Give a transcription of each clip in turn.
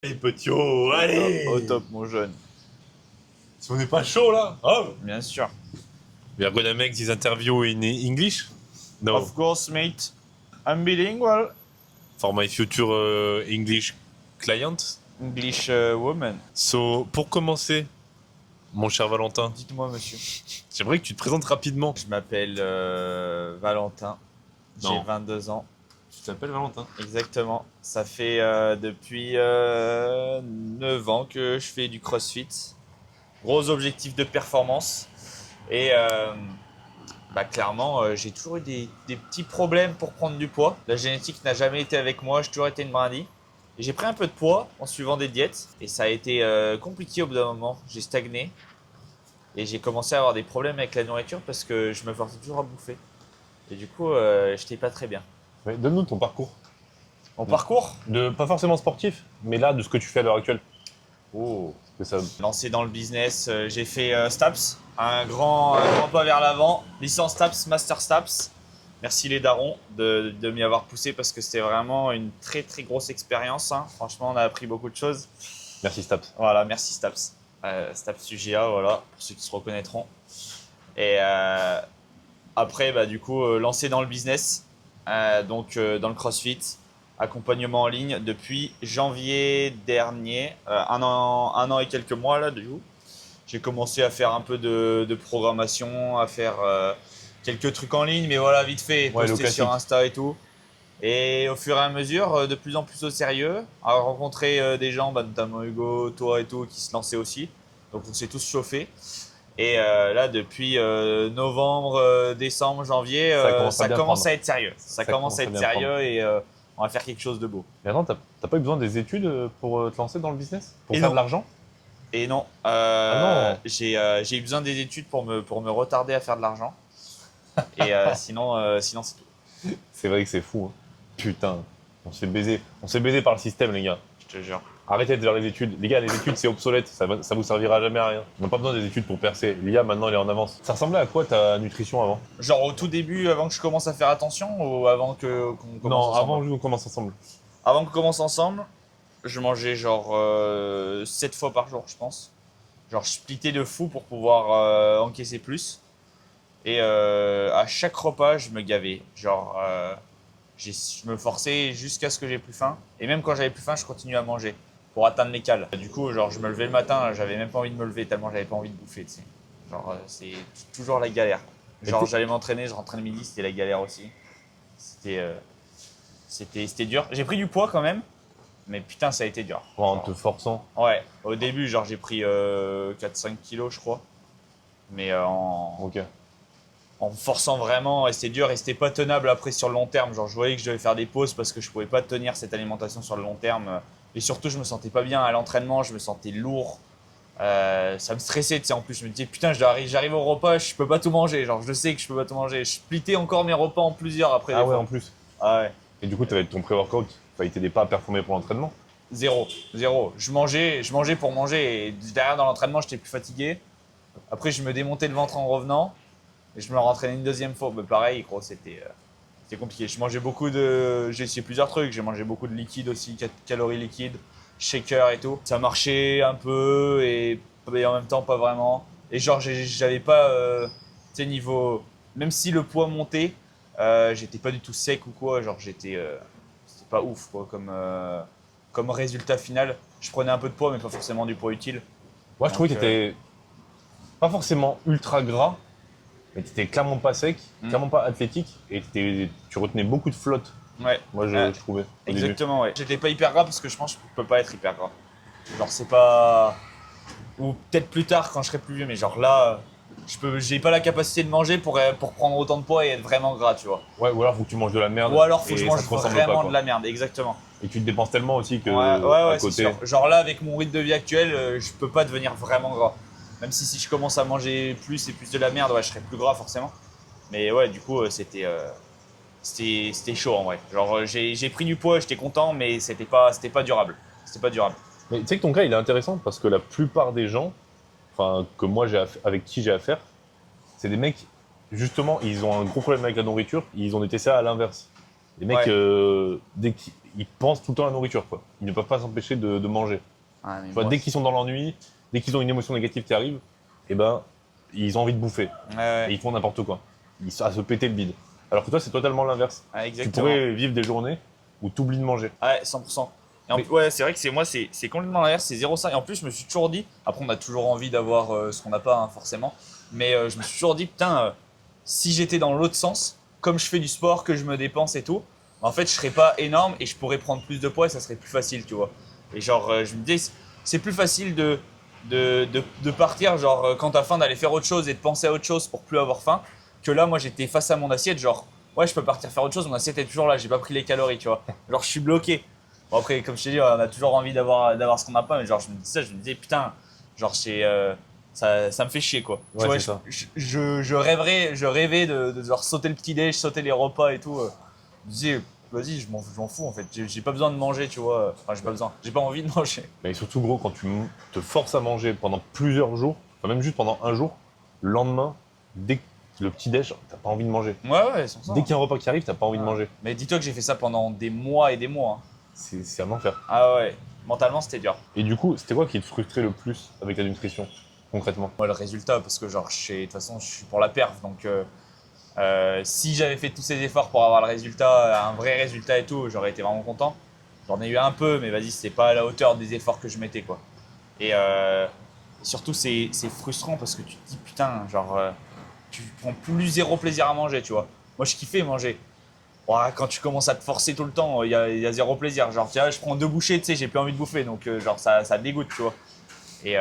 Allez, petit oh, allez! Au top, mon jeune. Si on n'est pas chaud là, hein? Bien sûr. We are gonna make this interview in English? No, Of course, mate. I'm bilingual. for my future English client. English woman. So, pour commencer, mon cher Valentin, Dites-moi, monsieur. j'aimerais que tu te présentes rapidement. Je m'appelle Valentin. J'ai Non. 22 ans. Tu t'appelles Valentin? Exactement. Ça fait depuis 9 ans que je fais du crossfit. Gros objectif de performance. Et clairement, j'ai toujours eu des petits problèmes pour prendre du poids. La génétique n'a jamais été avec moi, j'ai toujours été une brindille. Et j'ai pris un peu de poids en suivant des diètes. Et ça a été compliqué au bout d'un moment. J'ai stagné. Et j'ai commencé à avoir des problèmes avec la nourriture parce que je me forçais toujours à bouffer. Et du coup, j'étais pas très bien. Ouais, donne-nous ton parcours. Mon parcours, Pas forcément sportif, mais là, de ce que tu fais à l'heure actuelle. oh, Que ça... lancé dans le business, j'ai fait STAPS, un grand pas vers l'avant, licence STAPS, Master STAPS. Merci les darons de m'y avoir poussé parce que c'était vraiment une très très grosse expérience. Hein. Franchement, on a appris beaucoup de choses. Merci Staps. Voilà, merci STAPS. STAPS UGA, voilà, pour ceux qui se reconnaîtront. Et après, du coup, lancé dans le business, dans le CrossFit, accompagnement en ligne depuis janvier dernier, un an et quelques mois là, du coup. J'ai commencé à faire un peu de programmation, à faire quelques trucs en ligne, mais voilà, vite fait, Ouais, le poster sur classique. Insta et tout. Et au fur et à mesure, de plus en plus au sérieux, à rencontrer des gens, notamment Hugo, toi et tout, qui se lançaient aussi. Donc on s'est tous chauffés. Et là, depuis novembre, décembre, janvier, ça commence à être sérieux. Ça commence à être sérieux et on va faire quelque chose de beau. Mais attends, t'as pas eu besoin des études pour te lancer dans le business? Pour Et faire non. de l'argent? Et non, Ah non. j'ai eu besoin des études pour me retarder à faire de l'argent. Et sinon c'est tout. C'est vrai que c'est fou. Hein. Putain, on s'est baisé. On s'est baisé par le système, les gars. Je te jure. Arrêtez de faire les études. Les gars, les études, c'est obsolète. Ça vous servira jamais à rien. On n'a pas besoin des études pour percer. L'IA, maintenant, elle est en avance. Ça ressemblait à quoi ta nutrition avant? Genre au tout début, avant que je commence à faire attention ou avant qu'on commence Non, ensemble? avant qu'on commence ensemble. Avant qu'on commence ensemble, je mangeais genre 7 fois par jour, je pense. Genre je splittais de fou pour pouvoir encaisser plus. Et à chaque repas, je me gavais. Genre, je me forçais jusqu'à ce que j'ai plus faim. Et même quand j'avais plus faim, je continuais à manger pour atteindre les cales. Du coup, genre, je me levais le matin, j'avais même pas envie de me lever tellement j'avais pas envie de bouffer. Tu sais. Genre, c'est toujours la galère. Genre, j'allais m'entraîner, je rentrais le midi, c'était la galère aussi. C'était dur. J'ai pris du poids quand même, mais putain, ça a été dur. En Genre, te forçant. ouais, au début, genre, j'ai pris 4-5 kilos, je crois. Mais Ok. en me forçant vraiment, et c'était dur et c'était pas tenable après sur le long terme. Genre, je voyais que je devais faire des pauses parce que je pouvais pas tenir cette alimentation sur le long terme. Et surtout, je me sentais pas bien à l'entraînement, je me sentais lourd. Ça me stressait, tu sais. En plus, je me disais, putain, j'arrive au repas, je peux pas tout manger. Genre, je sais que je peux pas tout manger. Je splittais encore mes repas en plusieurs après. Ah des ouais, fois. en plus. Ah ouais. Et du coup, t'avais ton pré-workout. Enfin, il t'aidait pas à performer pour l'entraînement. Zéro. Je mangeais pour manger. Et derrière, dans l'entraînement, j'étais plus fatigué. Après, je me démontais le ventre en revenant. Et je me rentraînais une deuxième fois. Mais pareil, gros, c'était compliqué. J'ai essayé plusieurs trucs. J'ai mangé beaucoup de liquide aussi, calories liquides, shaker et tout. Ça marchait un peu et en même temps pas vraiment. Et genre, j'avais pas, tu sais, niveau. Même si le poids montait, j'étais pas du tout sec ou quoi. Genre, c'était pas ouf, quoi, comme résultat final. Je prenais un peu de poids, mais pas forcément du poids utile. Moi, je trouvais que Donc, t'étais pas forcément ultra gras, mais t'étais clairement pas sec, clairement pas athlétique, et tu retenais beaucoup de flotte. Ouais. Moi, je trouvais. Au début. Exactement, ouais. J'étais pas hyper gras parce que je pense que je peux pas être hyper gras. Genre, c'est pas. Ou peut-être plus tard quand je serai plus vieux, mais genre là, j'ai pas la capacité de manger pour prendre autant de poids et être vraiment gras, tu vois. Ouais, ou alors faut que tu manges de la merde. Ou alors faut que je et mange ça te ressemble vraiment pas, quoi. de la merde, exactement. Et tu te dépenses tellement aussi que Ouais, à c'est côté. sûr. Genre là, avec mon rythme de vie actuel, je peux pas devenir vraiment gras. Même si je commence à manger plus et plus de la merde, ouais, je serais plus gras forcément. Mais ouais, du coup, c'était chaud en vrai. Genre, j'ai pris du poids, j'étais content, mais c'était pas durable. C'était pas durable. Mais tu sais que ton cas, il est intéressant parce que la plupart des gens, enfin que moi avec qui j'ai affaire, c'est des mecs justement, ils ont un gros problème avec la nourriture, ils ont été ça à l'inverse. Les mecs, Ouais. dès qu'ils pensent tout le temps à la nourriture, quoi. Ils ne peuvent pas s'empêcher de manger. Ah, mais Tu vois, moi, dès qu'ils sont dans l'ennui, dès qu'ils ont une émotion négative qui arrive, eh ben, ils ont envie de bouffer. Ouais, ouais. Et ils font n'importe quoi. Ils sont à se péter le bide. Alors que toi, c'est totalement l'inverse. Ah, Tu exactement. pourrais vivre des journées où tu oublies de manger. Ouais, 100%. Et Mais- ouais, c'est vrai que c'est complètement l'inverse, c'est 0,5. Et en plus, je me suis toujours dit, après, on a toujours envie d'avoir ce qu'on n'a pas, hein, forcément. Mais je me suis toujours dit, putain, si j'étais dans l'autre sens, comme je fais du sport, que je me dépense et tout, en fait, je serais pas énorme et je pourrais prendre plus de poids et ça serait plus facile, tu vois. Et genre, je me dis, c'est plus facile de partir, genre, quand t'as faim, d'aller faire autre chose et de penser à autre chose pour plus avoir faim, que là, moi, j'étais face à mon assiette, genre, ouais, je peux partir faire autre chose, mon assiette est toujours là, j'ai pas pris les calories, tu vois. Genre, je suis bloqué. Bon, après, comme je t'ai dit, on a toujours envie d'avoir ce qu'on n'a pas, mais genre, je me dis ça, je me disais, putain, genre, ça me fait chier, quoi. Ouais, Tu vois, c'est ça. je rêvais de genre sauter le petit-déj, sauter les repas et tout. Je me disais, vas-y, je m'en fous, en fait. J'ai pas besoin de manger, tu vois. Enfin, j'ai pas besoin, j'ai pas envie de manger. Mais surtout, gros, quand tu te forces à manger pendant plusieurs jours, enfin même juste pendant un jour, le lendemain, dès que le petit-déj, t'as pas envie de manger. Ouais, sans ça. Dès qu'il y a un repas qui arrive, t'as pas envie de manger. Mais dis-toi que j'ai fait ça pendant des mois et des mois, hein. C'est un enfer. Ah ouais, mentalement, c'était dur. Et du coup, c'était quoi qui te frustrait le plus avec la nutrition, concrètement? Moi, le résultat, parce que genre, de toute façon, je suis pour la perf, donc si j'avais fait tous ces efforts pour avoir le résultat, un vrai résultat et tout, j'aurais été vraiment content. J'en ai eu un peu, mais vas-y, c'était pas à la hauteur des efforts que je mettais, quoi. Et surtout, c'est frustrant parce que tu te dis, putain, genre, tu prends plus zéro plaisir à manger, tu vois. Moi, je kiffais manger. Ouais, quand tu commences à te forcer tout le temps, il y a zéro plaisir. Genre, tiens, je prends 2 bouchées, tu sais, j'ai plus envie de bouffer, donc genre, ça dégoûte, tu vois. Et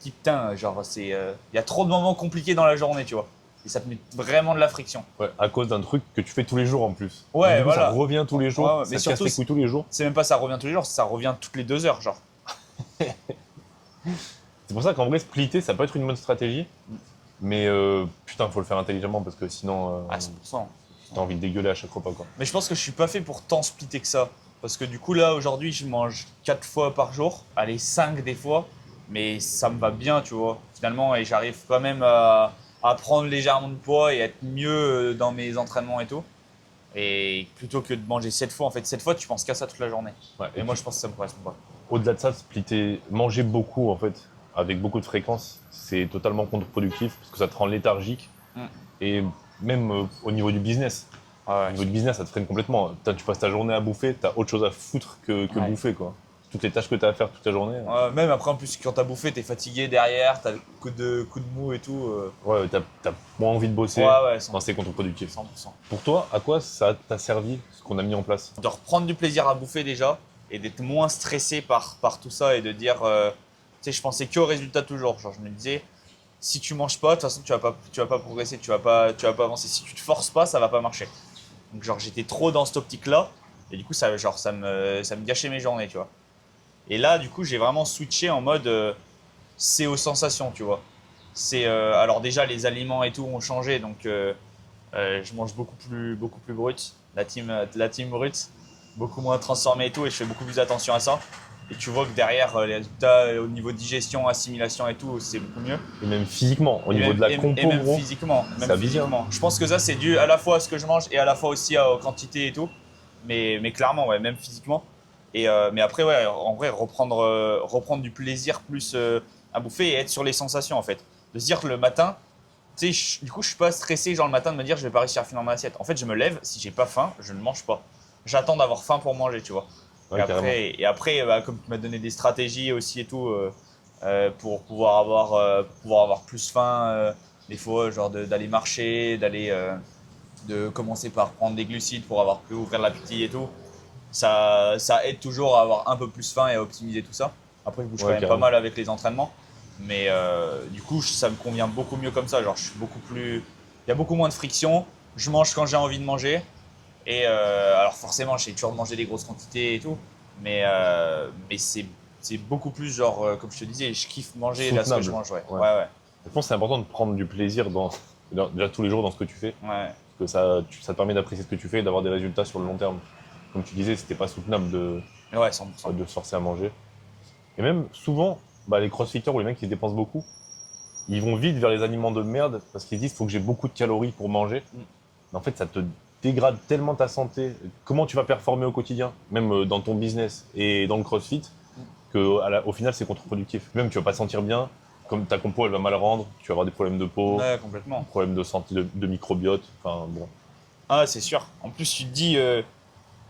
putain, genre, il y a trop de moments compliqués dans la journée, tu vois. Et ça te met vraiment de la friction. Ouais, à cause d'un truc que tu fais tous les jours en plus. Ouais, Donc, du coup, voilà. ça revient tous les jours, Ouais, ouais, ça mais te casse surtout, les couilles tous les jours. c'est même pas ça revient tous les jours, ça revient toutes les 2 heures, genre. C'est pour ça qu'en vrai, splitter, ça peut être une bonne stratégie. Mais putain, faut le faire intelligemment parce que sinon, Ah, 100%. t'as envie de dégueuler à chaque repas, quoi. Mais je pense que je suis pas fait pour tant splitter que ça. Parce que du coup, là, aujourd'hui, je mange 4 fois par jour. Allez, 5 des fois. Mais ça me va bien, tu vois, finalement. Et j'arrive quand même à prendre légèrement de poids et être mieux dans mes entraînements et tout. Et plutôt que de manger 7 fois, en fait, 7 fois, tu penses qu'à ça toute la journée. Ouais, Et moi, je pense que ça me correspond pas. au-delà de ça, splitter, manger beaucoup, en fait, avec beaucoup de fréquence, c'est totalement contre-productif parce que ça te rend léthargique. Mm. Et même au niveau du business. Ah Au niveau du business, ça te freine complètement. Putain, tu passes ta journée à bouffer, t'as autre chose à foutre que Ouais. bouffer, quoi. Toutes les tâches que t'as à faire toute la journée. Même après, en plus, quand t'as bouffé, t'es fatigué derrière, t'as le coup de mou et tout. Ouais, t'as moins envie de bosser. Ouais, Non, c'est contre-productif. 100%. Pour toi, à quoi ça t'a servi ce qu'on a mis en place? De reprendre du plaisir à bouffer déjà et d'être moins stressé par tout ça et de dire, tu sais, je pensais qu'au résultat toujours. Genre, je me disais, si tu manges pas, de toute façon, tu vas pas progresser, tu vas pas avancer. Si tu te forces pas, ça va pas marcher. Donc, genre, j'étais trop dans cette optique-là et du coup, ça me gâchait mes journées, tu vois. Et là, du coup, j'ai vraiment switché en mode, c'est aux sensations, tu vois. Alors déjà, les aliments et tout ont changé, donc je mange beaucoup plus brut. La team brut, beaucoup moins transformé et tout, et je fais beaucoup plus attention à ça. Et tu vois que derrière, les résultats au niveau digestion, assimilation et tout, c'est beaucoup mieux. Et même physiquement, au Et niveau même- de la et- compo, et même gros. physiquement, ça vient. physiquement. Je pense que ça, c'est dû à la fois à ce que je mange et à la fois aussi aux quantités et tout. Mais clairement, ouais, même physiquement. Mais après, ouais, en vrai, reprendre du plaisir plus à bouffer et être sur les sensations, en fait. De se dire que le matin, tu sais, du coup, je suis pas stressé, genre le matin, de me dire je vais pas réussir à finir mon assiette. En fait, je me lève, si j'ai pas faim, je ne mange pas. J'attends d'avoir faim pour manger, tu vois. Ouais, carrément. Et après, bah, comme tu m'as donné des stratégies aussi et tout, pour pouvoir avoir plus faim, des fois, genre d'aller marcher, de commencer par prendre des glucides pour avoir pu ouvrir l'appétit et tout. Ça aide toujours à avoir un peu plus faim et à optimiser tout ça. Après, je bouge Ouais, quand même carrément. pas mal avec les entraînements. Mais du coup, ça me convient beaucoup mieux comme ça. Genre, je suis beaucoup plus. Il y a beaucoup moins de friction. Je mange quand j'ai envie de manger. Et alors, forcément, j'essaie toujours de manger des grosses quantités et tout. Mais c'est beaucoup plus, genre, comme je te disais, je kiffe manger là ce que je Soutenable. mange. Ouais. Ouais. Ouais. Je pense que c'est important de prendre du plaisir déjà tous les jours dans ce que tu fais. Ouais. Parce que ça te permet d'apprécier ce que tu fais et d'avoir des résultats sur le long terme. Comme tu disais, c'était pas soutenable Ouais, 100%. de se forcer à manger. Et même souvent, bah, les crossfitters ou les mecs qui se dépensent beaucoup, ils vont vite vers les aliments de merde parce qu'ils se disent faut que j'ai beaucoup de calories pour manger. Mm. Mais en fait, dégrades tellement ta santé, comment tu vas performer au quotidien, même dans ton business et dans le CrossFit, qu'au final, c'est contre-productif. Même, tu vas pas te sentir bien, comme ta compo, elle va mal rendre, tu vas avoir des problèmes de peau, Ouais, complètement. des problèmes de santé, de microbiote, enfin bon. Ah, c'est sûr. En plus, tu te dis,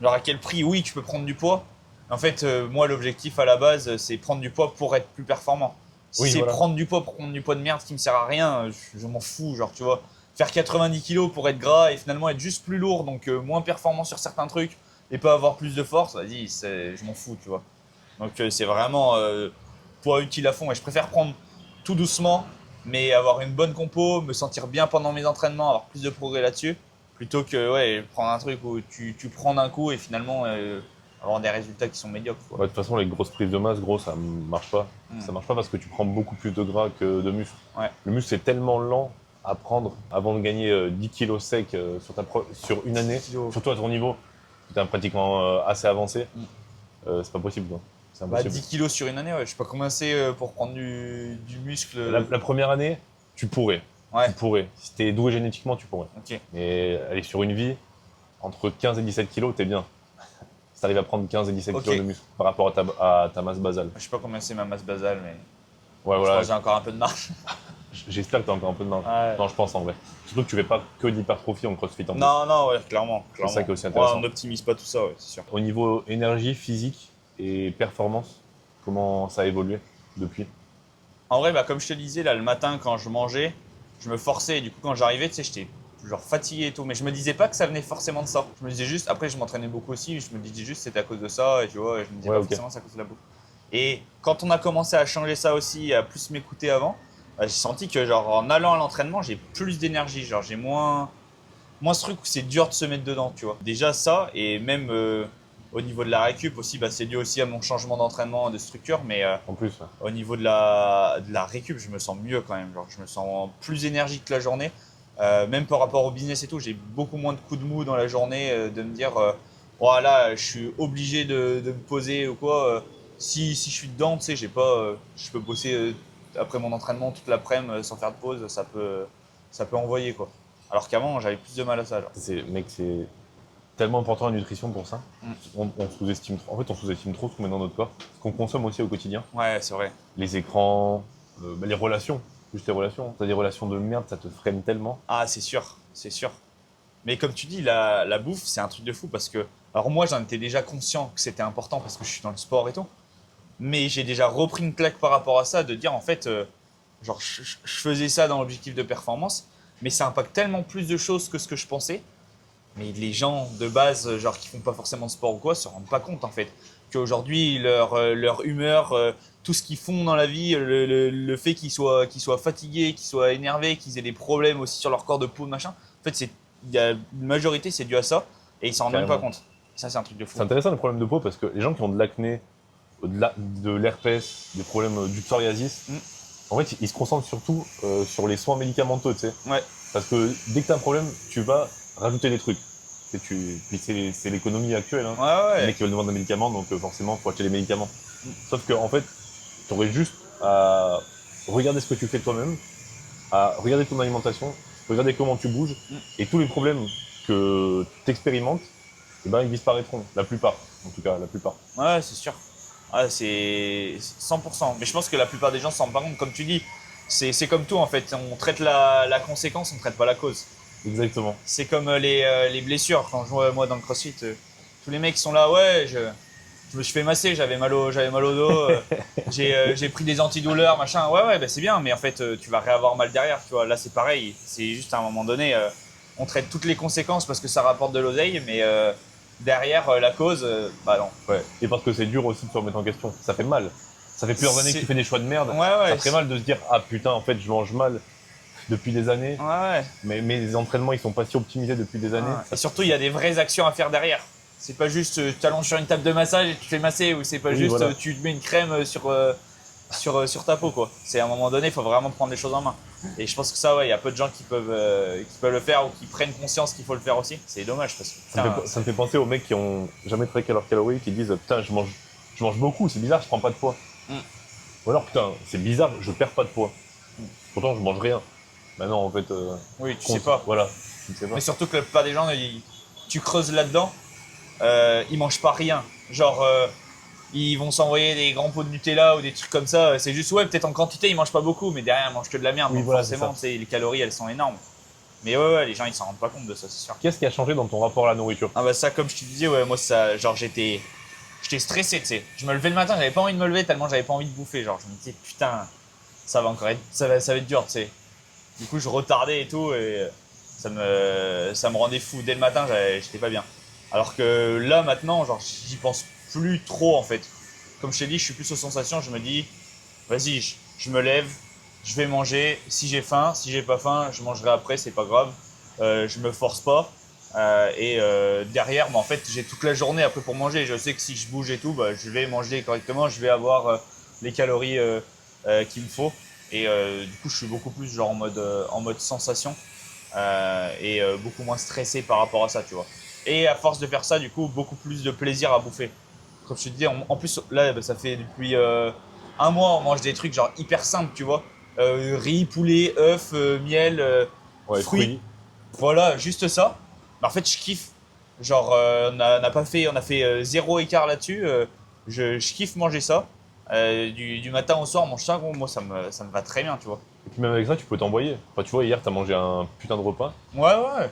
genre à quel prix, oui, tu peux prendre du poids. En fait, moi, l'objectif à la base, c'est prendre du poids pour être plus performant. Si Oui, c'est voilà. prendre du poids pour prendre du poids de merde qui me sert à rien, je m'en fous. Genre, tu vois, faire 90 kilos pour être gras et finalement être juste plus lourd, donc moins performant sur certains trucs et pas avoir plus de force, vas-y, je m'en fous, tu vois. Donc, c'est vraiment poids utile à fond. Et je préfère prendre tout doucement, mais avoir une bonne compo, me sentir bien pendant mes entraînements, avoir plus de progrès là-dessus, plutôt que ouais, prendre un truc où tu prends d'un coup et finalement avoir des résultats qui sont médiocres, quoi. Ouais, de toute façon, les grosses prises de masse, gros, ça marche pas. Mm. Ça marche pas parce que tu prends beaucoup plus de gras que de muscle. Ouais. Le muscle, c'est tellement lent à prendre avant de gagner 10 kilos secs sur une année, 10 kilos. surtout à ton niveau, tu es pratiquement assez avancé. Mm. C'est pas possible, quoi. C'est Bah, impossible. 10 kilos sur une année, ouais. Je sais pas combien c'est pour prendre du muscle. La première année, tu pourrais. Ouais, Tu pourrais. Si t'es doué génétiquement, tu pourrais. ok. Mais aller sur une vie, entre 15 et 17 kilos, t'es bien. Si t'arrives à prendre 15 et 17 Ok. kilos de muscle par rapport à ta masse basale. Je sais pas combien c'est ma masse basale, mais Ouais, je voilà. pense que j'ai encore un peu de marge. J'espère que t'as encore un peu de marge. Ouais. Non, je pense en vrai. Surtout que tu fais pas que de l'hypertrophie en crossfit en plus. Non, non, ouais, clairement. C'est ça qui est aussi Ouais, intéressant. on n'optimise pas tout ça, ouais, c'est sûr. Au niveau énergie, physique et performance, comment ça a évolué depuis? En vrai, bah, comme je te disais, là, le matin, quand je mangeais, je me forçais. Et du coup, quand j'arrivais, tu sais, j'étais genre fatigué et tout. Mais je me disais pas que ça venait forcément de ça. Je me disais juste, après, je m'entraînais beaucoup aussi. Je me disais juste, c'était à cause de ça. Et tu vois, je me disais Ouais, pas ok. forcément c'est à cause de la bouffe. Et quand on a commencé à changer ça aussi, à plus m'écouter avant, bah, j'ai senti que, genre, en allant à l'entraînement, j'ai plus d'énergie. Genre, j'ai moins ce truc où c'est dur de se mettre dedans, tu vois. Déjà ça, et même au niveau de la récup aussi, bah, c'est dû aussi à mon changement d'entraînement, de structure. Mais En plus, ouais. au niveau de la récup, je me sens mieux quand même. Genre, je me sens plus énergique la journée. Même par rapport au business et tout, j'ai beaucoup moins de coups de mou dans la journée de me dire voilà, je suis obligé de me poser ou quoi. Si je suis dedans, tu sais, j'ai pas, je peux bosser après mon entraînement toute l'après-midi sans faire de pause, ça peut envoyer quoi. Alors qu'avant, j'avais plus de mal à ça. Genre. Mec, c'est tellement important la nutrition pour ça. Mm. On sous-estime trop. En fait, on sous-estime trop ce qu'on met dans notre corps, ce qu'on consomme aussi au quotidien. Ouais, c'est vrai. Les écrans, les relations, juste les relations. T'as des relations de merde, ça te freine tellement. Ah, c'est sûr, c'est sûr. Mais comme tu dis, la bouffe, c'est un truc de fou parce que. Alors, moi, j'en étais déjà conscient que c'était important parce que je suis dans le sport et tout. Mais j'ai déjà repris une claque par rapport à ça, de dire en fait, genre, je faisais ça dans l'objectif de performance, mais ça impacte tellement plus de choses que ce que je pensais. Mais les gens de base, genre, qui font pas forcément de sport ou quoi, se rendent pas compte en fait. Qu'aujourd'hui, leur humeur, tout ce qu'ils font dans la vie, le fait qu'ils soient fatigués, qu'ils soient énervés, qu'ils aient des problèmes aussi sur leur corps de peau, machin, en fait, il y a une majorité, c'est dû à ça, et ils s'en rendent même pas Carrément. compte. Ça, c'est un truc de fou. C'est intéressant les problèmes de peau parce que les gens qui ont de l'acné, de l'herpès, des problèmes du psoriasis, Mm. en fait, ils se concentrent surtout sur les soins médicamenteux, tu sais. Ouais. Parce que dès que tu as un problème, tu vas rajouter des trucs. Puis c'est l'économie actuelle. Hein. Ouais, Les ouais. mecs qui veulent vendre des médicaments, donc forcément, il faut acheter des médicaments. Sauf qu'en fait, tu aurais juste à regarder ce que tu fais toi-même, à regarder ton alimentation, regarder comment tu bouges, et tous les problèmes que tu expérimentes, eh ben, ils disparaîtront. La plupart, en tout cas, la plupart. Ouais, c'est sûr. Ouais, c'est 100%. Mais je pense que la plupart des gens s'en rendent pas compte. Comme tu dis, c'est comme tout en fait. On traite la conséquence, on ne traite pas la cause. Exactement. C'est comme les blessures. Quand je vois moi dans le crossfit, tous les mecs sont là, ouais, je me suis fait masser, j'avais mal au dos, j'ai pris des antidouleurs, machin. Ouais, bah, c'est bien, mais en fait, tu vas réavoir mal derrière. Tu vois, là, c'est pareil. C'est juste à un moment donné, on traite toutes les conséquences parce que ça rapporte de l'oseille, mais derrière la cause, bah non. Ouais. Et parce que c'est dur aussi de se remettre en question. Ça fait mal. Ça fait plusieurs années que tu fais des choix de merde. Ouais, ouais. Ça ferait mal de se dire, ah putain, en fait, je mange mal depuis des années. Ouais. Mais mes entraînements, ils sont pas si optimisés depuis des années. Et surtout, il y a des vraies actions à faire derrière. C'est pas juste tu t'allonges sur une table de massage et tu te fais masser, ou c'est pas Oui, juste voilà. tu te mets une crème sur ta peau, quoi. C'est à un moment donné, il faut vraiment prendre les choses en main. Et je pense que ça, ouais, il y a peu de gens qui peuvent le faire ou qui prennent conscience qu'il faut le faire aussi. C'est dommage parce que putain, Ça me fait penser aux mecs qui ont jamais traqué leurs calories, qui disent putain, je mange beaucoup, c'est bizarre, je prends pas de poids. Mm. Ou alors putain, c'est bizarre, je perds pas de poids. Pourtant, je mange rien. Bah non, en fait. oui, tu sais pas. Voilà, tu ne sais pas. Mais surtout que la plupart des gens, tu creuses là-dedans, ils mangent pas rien. Genre, ils vont s'envoyer des grands pots de Nutella ou des trucs comme ça. C'est juste, ouais, peut-être en quantité, ils mangent pas beaucoup, mais derrière, ils mangent que de la merde. Oui, Donc voilà, c'est forcément, ça. tu sais, les calories, elles sont énormes. Mais ouais, les gens, ils s'en rendent pas compte de ça, c'est sûr. Qu'est-ce qui a changé dans ton rapport à la nourriture? Ah bah ça, comme je te disais, ouais, moi, ça, genre, j'étais stressé, tu sais. Je me levais le matin, j'avais pas envie de me lever tellement j'avais pas envie de bouffer. Genre, je me disais, putain, ça va encore être, ça va être dur, tu sais. Du coup, je retardais et tout, et ça me rendait fou. Dès le matin, j'étais pas bien. Alors que là, maintenant, genre, j'y pense plus trop, en fait. Comme je t'ai dit, je suis plus aux sensations, je me dis, vas-y, je me lève, je vais manger. Si j'ai faim, si j'ai pas faim, je mangerai après, c'est pas grave. Je me force pas. Derrière, bah, en fait, j'ai toute la journée après pour manger. Je sais que si je bouge et tout, bah, je vais manger correctement, je vais avoir les calories qu'il me faut. Et du coup, je suis beaucoup plus genre en mode sensation beaucoup moins stressé par rapport à ça, tu vois. Et à force de faire ça, du coup, beaucoup plus de plaisir à bouffer. Comme je te disais, en plus, là, bah, ça fait depuis un mois, on mange des trucs genre hyper simples, tu vois. Riz, poulet, œufs, miel, Ouais, fruits. fruits. Voilà, juste ça. Mais en fait, je kiffe. Genre, on a fait zéro écart là-dessus. Je kiffe manger ça. Du matin au soir, on mange ça, gros. Moi, ça me va très bien, tu vois. Et puis même avec ça, tu peux t'envoyer. Enfin, tu vois, hier, t'as mangé un putain de repas. Ouais, ouais.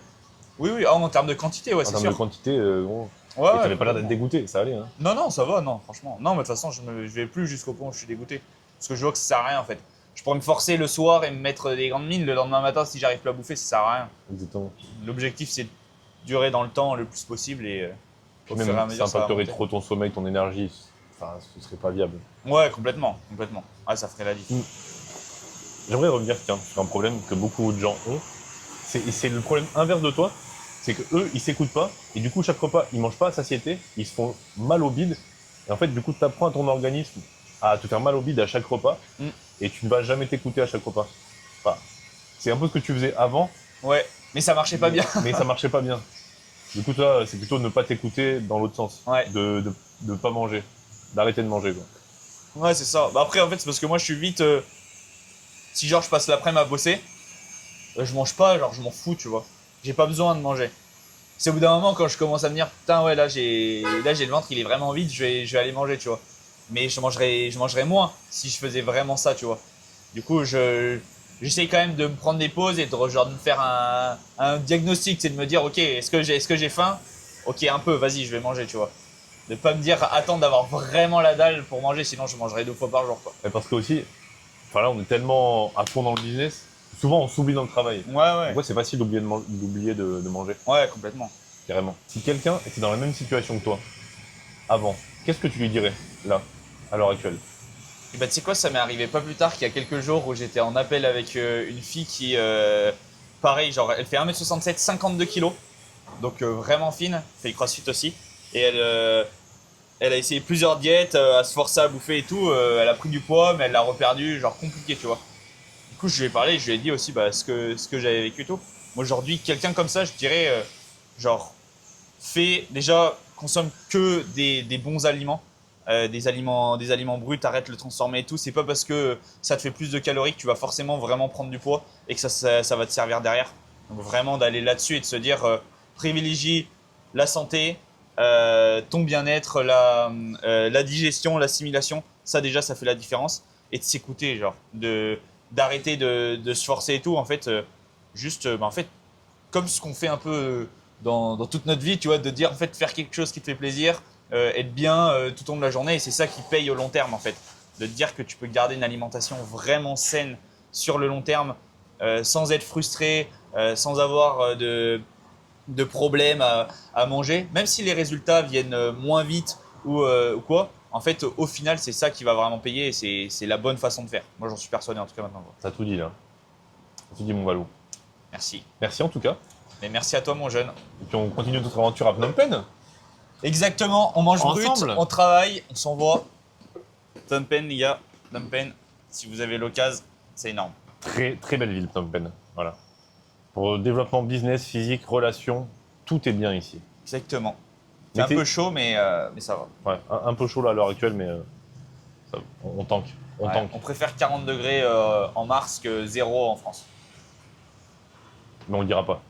Oui, oui. Ah, en termes de quantité, ouais, En c'est termes de sûr. quantité, bon. Ouais, Et ouais, t'avais pas l'air d'être complètement. dégoûté, ça allait, hein. Non, non, ça va, non, franchement. Non, mais de toute façon, je vais plus jusqu'au point où je suis dégoûté. Parce que je vois que ça sert à rien, en fait. Je pourrais me forcer le soir et me mettre des grandes mines. Le lendemain matin, si j'arrive plus à bouffer, ça sert à rien. Exactement. L'objectif, c'est de durer dans le temps le plus possible et Puis au fur et à même, ça mesure, ça va impacterait monter. trop ton sommeil, ton énergie. Enfin, ce serait pas viable. Ouais, complètement, complètement. Ah, ça ferait la diff. Mm. J'aimerais revenir, tiens, sur un problème que beaucoup de gens ont. C'est le problème inverse de toi. C'est que eux, ils s'écoutent pas. Et du coup, chaque repas, ils mangent pas à satiété. Ils se font mal au bide. Et en fait, du coup, tu apprends à ton organisme à te faire mal au bide à chaque repas. Mm. Et tu ne vas jamais t'écouter à chaque repas. Enfin, c'est un peu ce que tu faisais avant. Ouais, mais ça marchait pas bien. Mais ça marchait pas bien. Du coup, toi, c'est plutôt ne pas t'écouter dans l'autre sens. Ouais. De pas manger. D'arrêter de manger, quoi. Ouais, c'est ça. Bah après, en fait, c'est parce que moi, je suis vite. Si genre, je passe l'après-midi à bosser, je mange pas, genre, je m'en fous, tu vois. J'ai pas besoin de manger. C'est au bout d'un moment, quand je commence à me dire, putain, ouais, là, j'ai le ventre, il est vraiment vide, je vais aller manger, tu vois. Mais je mangerais moins si je faisais vraiment ça, tu vois. Du coup, j'essaye quand même de me prendre des pauses et genre, de me faire un diagnostic, c'est de me dire, ok, est-ce que j'ai faim? Ok, un peu, vas-y, je vais manger, tu vois. De pas me dire, attendre d'avoir vraiment la dalle pour manger, sinon je mangerai 2 fois par jour, quoi. Et parce que aussi, enfin là, on est tellement à fond dans le business. Souvent, on s'oublie dans le travail. Ouais, ouais. Donc ouais, c'est facile d'oublier de manger, Ouais, complètement. carrément. Si quelqu'un était dans la même situation que toi, avant, qu'est-ce que tu lui dirais, là, à l'heure actuelle? Et bah, tu sais quoi, ça m'est arrivé pas plus tard qu'il y a quelques jours où j'étais en appel avec une fille qui, pareil, genre, elle fait 1m67, 52 kilos, donc vraiment fine, fait le crossfit aussi. Et elle a essayé plusieurs diètes, à se forcer à bouffer et tout. Elle a pris du poids, mais elle l'a reperdu, genre compliqué, tu vois. Du coup, je lui ai parlé, je lui ai dit aussi bah, ce que j'avais vécu et tout. Moi, aujourd'hui, quelqu'un comme ça, je dirais, genre, déjà, consomme que des bons aliments. Des aliments bruts, arrête de le transformer et tout. C'est pas parce que ça te fait plus de calories que tu vas forcément vraiment prendre du poids et que ça va te servir derrière. Donc vraiment d'aller là-dessus et de se dire privilégie la santé, ton bien-être, la digestion, l'assimilation. Ça déjà, ça fait la différence. Et de s'écouter, genre, d'arrêter de se forcer et tout. En fait, juste, bah, en fait, comme ce qu'on fait un peu dans toute notre vie, tu vois, de dire en fait faire quelque chose qui te fait plaisir, être bien tout au long de la journée, et c'est ça qui paye au long terme en fait. De te dire que tu peux garder une alimentation vraiment saine sur le long terme, sans être frustré, sans avoir de problèmes à manger, même si les résultats viennent moins vite ou quoi. En fait, au final, c'est ça qui va vraiment payer et c'est la bonne façon de faire. Moi, j'en suis persuadé en tout cas maintenant, quoi. T'as tout dit, là. T'as tout dit, mon Valou. Merci. Merci, en tout cas. Mais merci à toi, mon jeune. Et puis, on continue notre aventure à Phnom Penh. Exactement, on mange Ensemble. brut, on travaille, on s'envoie. Phnom Penh, les gars, Phnom Penh, si vous avez l'occasion, c'est énorme. Très, très belle ville, Phnom Penh. Voilà. Pour le développement business, physique, relations, tout est bien ici. Exactement. C'est Mais un peu chaud, mais ça va. Ouais, un peu chaud là à l'heure actuelle, mais on tank. On Ouais, tank. on préfère 40 degrés en mars que 0 en France. Mais on le dira pas.